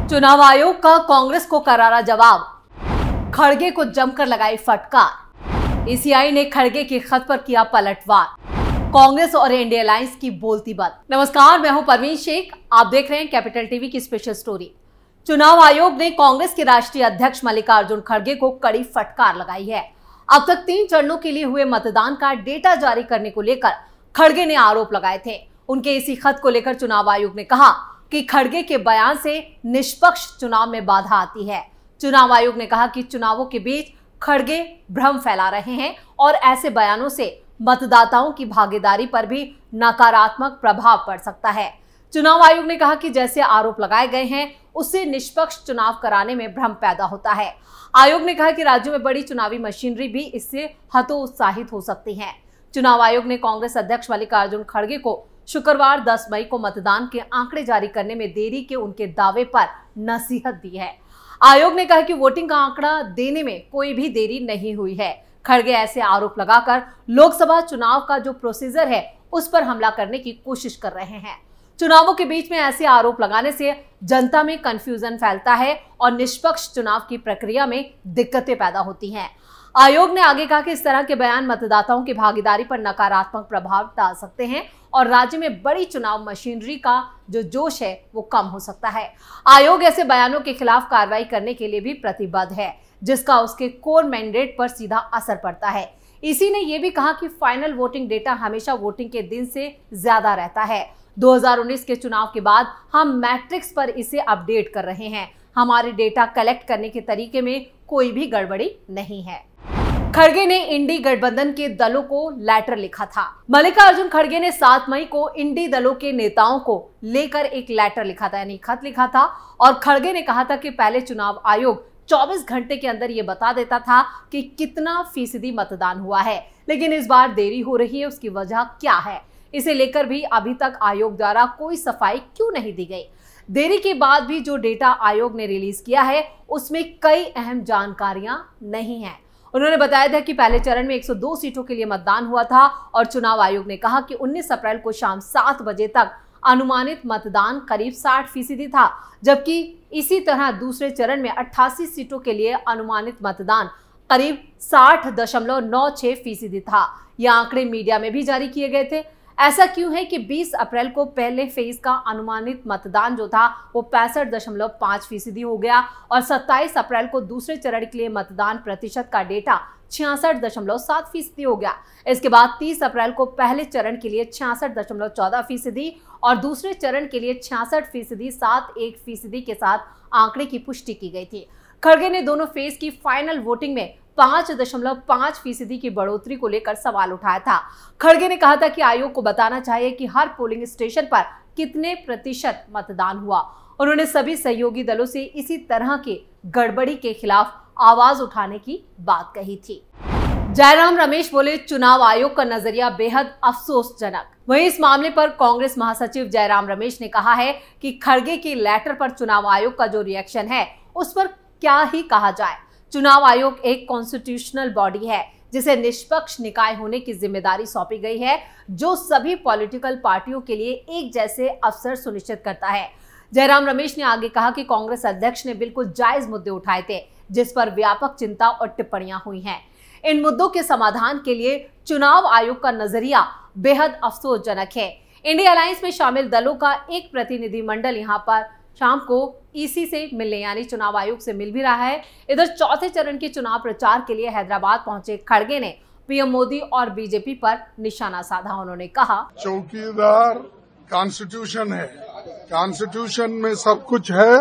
चुनाव आयोग का कांग्रेस को करारा जवाब, खड़गे को जमकर लगाई फटकार। ईसीआई ने खड़गे के खत पर किया पलटवार, कांग्रेस और इंडिया अलायंस की बोलती बंद। नमस्कार, मैं हूं परवीन शेख, आप देख रहे हैं कैपिटल टीवी की स्पेशल स्टोरी। चुनाव आयोग ने कांग्रेस के राष्ट्रीय अध्यक्ष मल्लिकार्जुन खड़गे को कड़ी फटकार लगाई है। अब तक 3 चरणों के लिए हुए मतदान का डेटा जारी करने को लेकर खड़गे ने आरोप लगाए थे। उनके इसी खत को लेकर चुनाव आयोग ने कहा कि खड़गे के बयान से निष्पक्ष चुनाव में बाधा आती है। चुनाव आयोग ने कहा कि चुनावों के बीच खड़गे भ्रम फैला रहे हैं और ऐसे बयानों से मतदाताओं की भागीदारी पर भी नकारात्मक प्रभाव पड़ सकता है। चुनाव आयोग ने कहा कि जैसे आरोप लगाए गए हैं उससे निष्पक्ष चुनाव कराने में भ्रम पैदा होता है। आयोग ने कहा कि राज्यों में बड़ी चुनावी मशीनरी भी इससे हतोत्साहित हो सकती है। चुनाव आयोग ने कांग्रेस अध्यक्ष मल्लिकार्जुन खड़गे को शुक्रवार 10 मई को मतदान के आंकड़े जारी करने में देरी के उनके दावे पर नसीहत दी है। आयोग ने कहा कि वोटिंग का आंकड़ा देने में कोई भी देरी नहीं हुई है। खड़गे ऐसे आरोप लगाकर लोकसभा चुनाव का जो प्रोसीजर है उस पर हमला करने की कोशिश कर रहे हैं। चुनावों के बीच में ऐसे आरोप लगाने से जनता में कंफ्यूजन फैलता है और निष्पक्ष चुनाव की प्रक्रिया में दिक्कतें पैदा होती हैं। आयोग ने आगे कहा कि इस तरह के बयान मतदाताओं की भागीदारी पर नकारात्मक प्रभाव डाल सकते हैं और राज्य में बड़ी चुनाव मशीनरी का जो जोश है वो कम हो सकता है। आयोग ऐसे बयानों के खिलाफ कार्रवाई करने के लिए भी प्रतिबद्ध है, जिसका उसके कोर मैंडेट पर सीधा असर पड़ता है। इसी ने यह भी कहा कि फाइनल वोटिंग डेटा हमेशा वोटिंग के दिन से ज्यादा रहता है। 2019 के चुनाव के बाद हम मैट्रिक्स पर इसे अपडेट कर रहे हैं। हमारे डेटा कलेक्ट करने के तरीके में कोई भी गड़बड़ी नहीं है। खड़गे ने इंडी गठबंधन के दलों को लेटर लिखा था। मल्लिकार्जुन खड़गे ने 7 मई को इंडी दलों के नेताओं को लेकर एक लेटर लिखा था, यानी खत लिखा था, और खड़गे ने कहा था कि पहले चुनाव आयोग 24 घंटे के अंदर ये बता देता था कि कितना फीसदी मतदान हुआ है, लेकिन इस बार देरी हो रही है। उसकी वजह क्या है, इसे लेकर भी अभी तक आयोग द्वारा कोई सफाई क्यों नहीं दी गई। देरी के बाद भी जो डेटा आयोग ने रिलीज किया है उसमें कई अहम जानकारियां नहीं हैं। उन्होंने बताया था कि पहले चरण में 102 सीटों के लिए मतदान हुआ था और चुनाव आयोग ने कहा कि 19 अप्रैल को शाम 7 बजे तक अनुमानित मतदान करीब 60% था, जबकि इसी तरह दूसरे चरण में 88 सीटों के लिए अनुमानित मतदान करीब 60.96% था। यह आंकड़े मीडिया में भी जारी किए गए थे। ऐसा क्यों है कि 20 अप्रैल को पहले फेज का अनुमानित मतदान जो था वो 65.5% हो गया और 27 अप्रैल को दूसरे चरण के लिए मतदान प्रतिशत का डेटा 66.7% हो गया। इसके बाद 30 अप्रैल को पहले चरण के लिए 66.14% और दूसरे चरण के लिए 66% 71% के साथ आंकड़े की पुष्टि की गई थी। खड़गे ने दोनों फेज की फाइनल वोटिंग में 5.5% की बढ़ोतरी को लेकर सवाल उठाया था। खड़गे ने कहा था कि आयोग को बताना चाहिए कि हर पोलिंग स्टेशन पर कितने प्रतिशत मतदान हुआ। उन्होंने सभी सहयोगी दलों से इसी तरह के गड़बड़ी के खिलाफ आवाज उठाने की बात कही थी। जयराम रमेश बोले, चुनाव आयोग का नजरिया बेहद अफसोसजनक। वहीं इस मामले पर कांग्रेस महासचिव जयराम रमेश ने कहा है कि खड़गे के लेटर पर चुनाव आयोग का जो रिएक्शन है उस पर क्या ही कहा जाए। चुनाव आयोग एक कॉन्स्टिट्यूशनल बॉडी है जिसे निष्पक्ष निकाय होने की जिम्मेदारी सौंपी गई है, जो सभी पॉलिटिकल पार्टियों के लिए एक जैसे अवसर सुनिश्चित करता है। जयराम रमेश ने आगे कहा कि कांग्रेस अध्यक्ष ने बिल्कुल जायज मुद्दे उठाए थे जिस पर व्यापक चिंता और टिप्पणियां हुई हैं। इन मुद्दों के समाधान के लिए चुनाव आयोग का नजरिया बेहद अफसोसजनक है। इंडिया अलायंस में शामिल दलों का एक प्रतिनिधिमंडल यहां पर शाम को ईसी से मिलने यानी चुनाव आयोग से मिल भी रहा है। इधर चौथे चरण के चुनाव प्रचार के लिए हैदराबाद पहुंचे खड़गे ने पीएम मोदी और बीजेपी पर निशाना साधा। उन्होंने कहा, चौकीदार कॉन्स्टिट्यूशन है, कॉन्स्टिट्यूशन में सब कुछ है,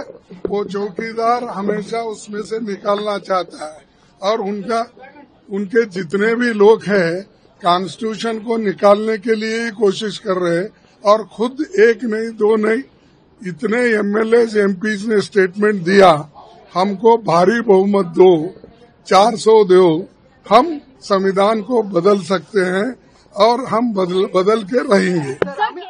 वो चौकीदार हमेशा उसमें से निकालना चाहता है और उनके जितने भी लोग हैं कॉन्स्टिट्यूशन को निकालने के लिए ही कोशिश कर रहे हैं और खुद एक नहीं दो नहीं इतने एमएलए एमपीज ने स्टेटमेंट दिया, हमको भारी बहुमत दो, 400 दो, हम संविधान को बदल सकते हैं और हम बदल के रहेंगे।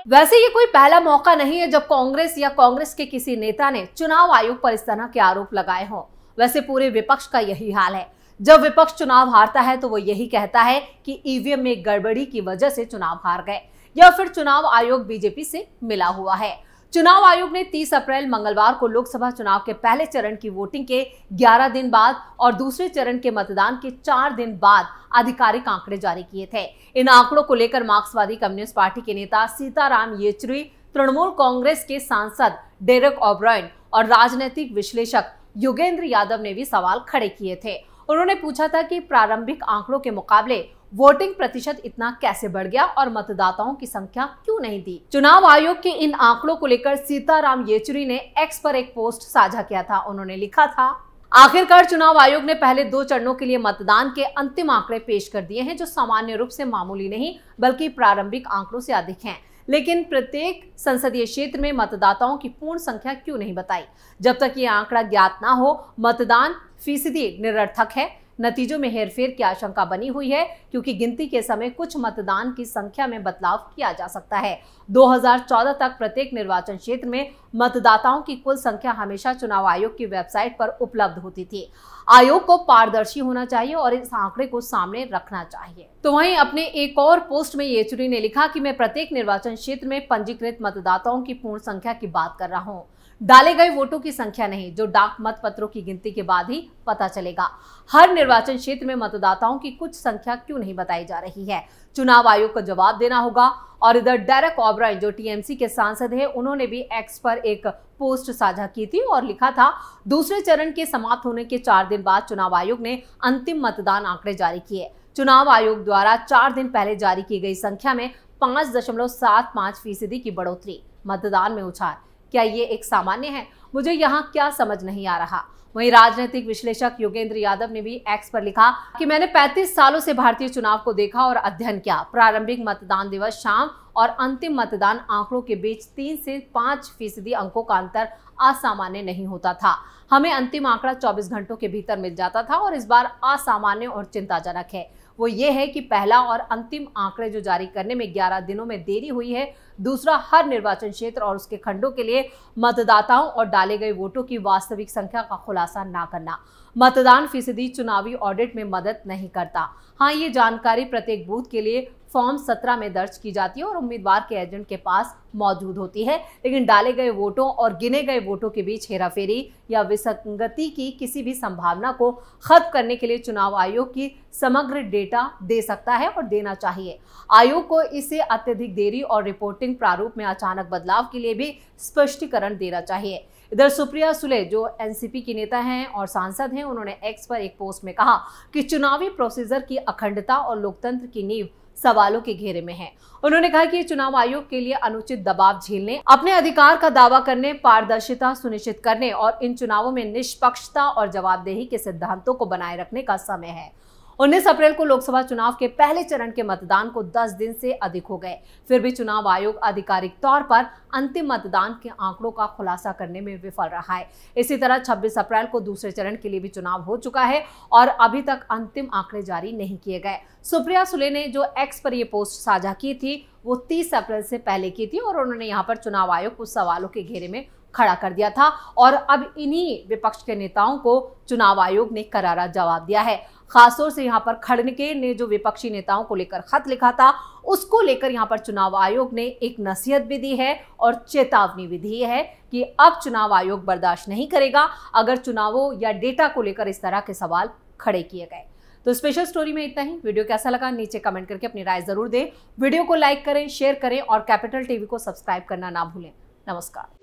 वैसे ये कोई पहला मौका नहीं है जब कांग्रेस या कांग्रेस के किसी नेता ने चुनाव आयोग पर इस तरह के आरोप लगाए हों। वैसे पूरे विपक्ष का यही हाल है। जब विपक्ष चुनाव हारता है तो वो यही कहता है कि ईवीएम में गड़बड़ी की वजह से चुनाव हार गए या फिर चुनाव आयोग बीजेपी से मिला हुआ है। चुनाव आयोग ने 30 अप्रैल मंगलवार को लोकसभा चुनाव के पहले चरण की वोटिंग के 11 दिन बाद और दूसरे चरण के मतदान के 4 दिन बाद आधिकारिक आंकड़े जारी किए थे। इन आंकड़ों को लेकर मार्क्सवादी कम्युनिस्ट पार्टी के नेता सीताराम येचुरी, तृणमूल कांग्रेस के सांसद डेरेक ओब्रायन और राजनीतिक विश्लेषक योगेंद्र यादव ने भी सवाल खड़े किए थे। उन्होंने पूछा था कि प्रारंभिक आंकड़ों के मुकाबले वोटिंग प्रतिशत इतना कैसे बढ़ गया और मतदाताओं की संख्या क्यों नहीं दी। चुनाव आयोग के इन आंकड़ों को लेकर सीताराम येचुरी ने एक्स पर एक पोस्ट साझा किया था। उन्होंने लिखा था, आखिरकार चुनाव आयोग ने पहले 2 चरणों के लिए मतदान के अंतिम आंकड़े पेश कर दिए हैं, जो सामान्य रूप से मामूली नहीं बल्कि प्रारंभिक आंकड़ों से अधिक हैं। लेकिन प्रत्येक संसदीय क्षेत्र में मतदाताओं की पूर्ण संख्या क्यों नहीं बताई। जब तक ये आंकड़ा ज्ञात ना हो, मतदान फीसदी निरर्थक है। नतीजों में हेरफेर की आशंका बनी हुई है, क्योंकि गिनती के समय कुछ मतदान की संख्या में बदलाव किया जा सकता है। 2014 तक प्रत्येक निर्वाचन क्षेत्र में मतदाताओं की कुल संख्या हमेशा चुनाव आयोग की वेबसाइट पर उपलब्ध होती थी। आयोग को पारदर्शी होना चाहिए और इस आंकड़े को सामने रखना चाहिए। तो वहीं अपने एक और पोस्ट में येचुरी ने लिखा कि मैं प्रत्येक निर्वाचन क्षेत्र में पंजीकृत मतदाताओं की पूर्ण संख्या की बात कर रहा हूँ, डाले गए वोटों की संख्या नहीं, जो डाक मत पत्रों की गिनती के बाद ही पता चलेगा। हर निर्वाचन क्षेत्र में मतदाताओं की कुछ संख्या क्यों नहीं बताई जा रही है, चुनाव आयोग को जवाब देना होगा। और इधर डेरेक ओब्रायन, जो टीएमसी के सांसद हैं, उन्होंने भी एक्स पर एक पोस्ट साझा की थी और लिखा था, दूसरे चरण के समाप्त होने के 4 दिन बाद चुनाव आयोग ने अंतिम मतदान आंकड़े जारी किए। चुनाव आयोग द्वारा 4 दिन पहले जारी की गई संख्या में 5.75% की बढ़ोतरी। मतदान में उछाल, क्या ये एक सामान्य है? मुझे यहाँ क्या समझ नहीं आ रहा। वहीं राजनीतिक विश्लेषक योगेंद्र यादव ने भी एक्स पर लिखा कि मैंने 35 सालों से भारतीय चुनाव को देखा और अध्ययन किया। प्रारंभिक मतदान दिवस शाम और अंतिम मतदान आंकड़ों के बीच 3 से 5% अंकों का अंतर असामान्य नहीं होता था। हमें अंतिम आंकड़ा 24 घंटों के भीतर मिल जाता था और इस बार असामान्य और चिंताजनक है वो ये है कि पहला और अंतिम आंकड़े जो जारी करने में 11 दिनों में देरी हुई है। दूसरा, हर निर्वाचन क्षेत्र और उसके खंडों के लिए मतदाताओं और डाले गए वोटों की वास्तविक संख्या का खुलासा ना करना। मतदान फीसदी चुनावी ऑडिट में मदद नहीं करता। हाँ, ये जानकारी प्रत्येक बूथ के लिए फॉर्म 17 में दर्ज की जाती है और उम्मीदवार के एजेंट के पास मौजूद होती है, लेकिन डाले गए वोटों और गिने गए वोटों के बीच हेराफेरी या विसंगति की किसी भी संभावना को खत्म करने के लिए चुनाव आयोग की समग्र डेटा दे सकता है और देना चाहिए। आयोग को इसे अत्यधिक देरी और रिपोर्टिंग प्रारूप में अचानक बदलाव के लिए भी स्पष्टीकरण देना चाहिए। इधर सुप्रिया सुले, जो एनसीपी की नेता हैं और सांसद हैं, उन्होंने एक्स पर एक पोस्ट में कहा कि चुनावी प्रोसीजर की अखंडता और लोकतंत्र की नींव सवालों के घेरे में है। उन्होंने कहा कि चुनाव आयोग के लिए अनुचित दबाव झेलने, अपने अधिकार का दावा करने, पारदर्शिता सुनिश्चित करने और इन चुनावों में निष्पक्षता और जवाबदेही के सिद्धांतों को बनाए रखने का समय है। 19 अप्रैल को लोकसभा चुनाव के पहले चरण के मतदान को 10 दिन से अधिक हो गए, फिर भी चुनाव आयोग आधिकारिक तौर पर अंतिम मतदान के आंकड़ों का खुलासा करने में विफल रहा है। इसी तरह 26 अप्रैल को दूसरे चरण के लिए भी चुनाव हो चुका है और अभी तक अंतिम आंकड़े जारी नहीं किए गए। सुप्रिया सुले ने जो एक्स पर ये पोस्ट साझा की थी वो 30 अप्रैल से पहले की थी और उन्होंने यहाँ पर चुनाव आयोग को सवालों के घेरे में खड़ा कर दिया था और अब इन्हीं विपक्ष के नेताओं को चुनाव आयोग ने करारा जवाब दिया है। खासतौर से यहाँ पर खड़गे ने जो विपक्षी नेताओं को लेकर खत लिखा था, उसको लेकर यहाँ पर चुनाव आयोग ने एक नसीहत भी दी है और चेतावनी भी दी है कि अब चुनाव आयोग बर्दाश्त नहीं करेगा अगर चुनावों या डेटा को लेकर इस तरह के सवाल खड़े किए गए। तो स्पेशल स्टोरी में इतना ही। वीडियो कैसा लगा नीचे कमेंट करके अपनी राय जरूर दें। वीडियो को लाइक करें, शेयर करें और कैपिटल टीवी को सब्सक्राइब करना ना भूलें। नमस्कार।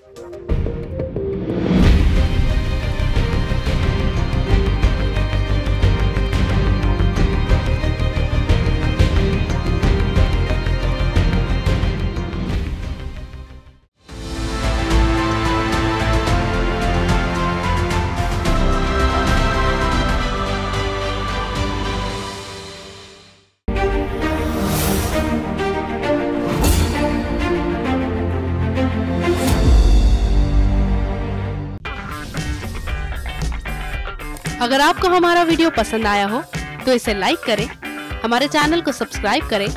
अगर आपको हमारा वीडियो पसंद आया हो तो इसे लाइक करें, हमारे चैनल को सब्सक्राइब करें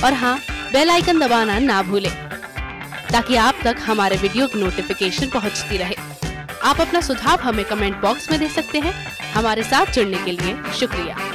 और हाँ, बेल आइकन दबाना ना भूलें ताकि आप तक हमारे वीडियो की नोटिफिकेशन पहुंचती रहे। आप अपना सुझाव हमें कमेंट बॉक्स में दे सकते हैं। हमारे साथ जुड़ने के लिए शुक्रिया।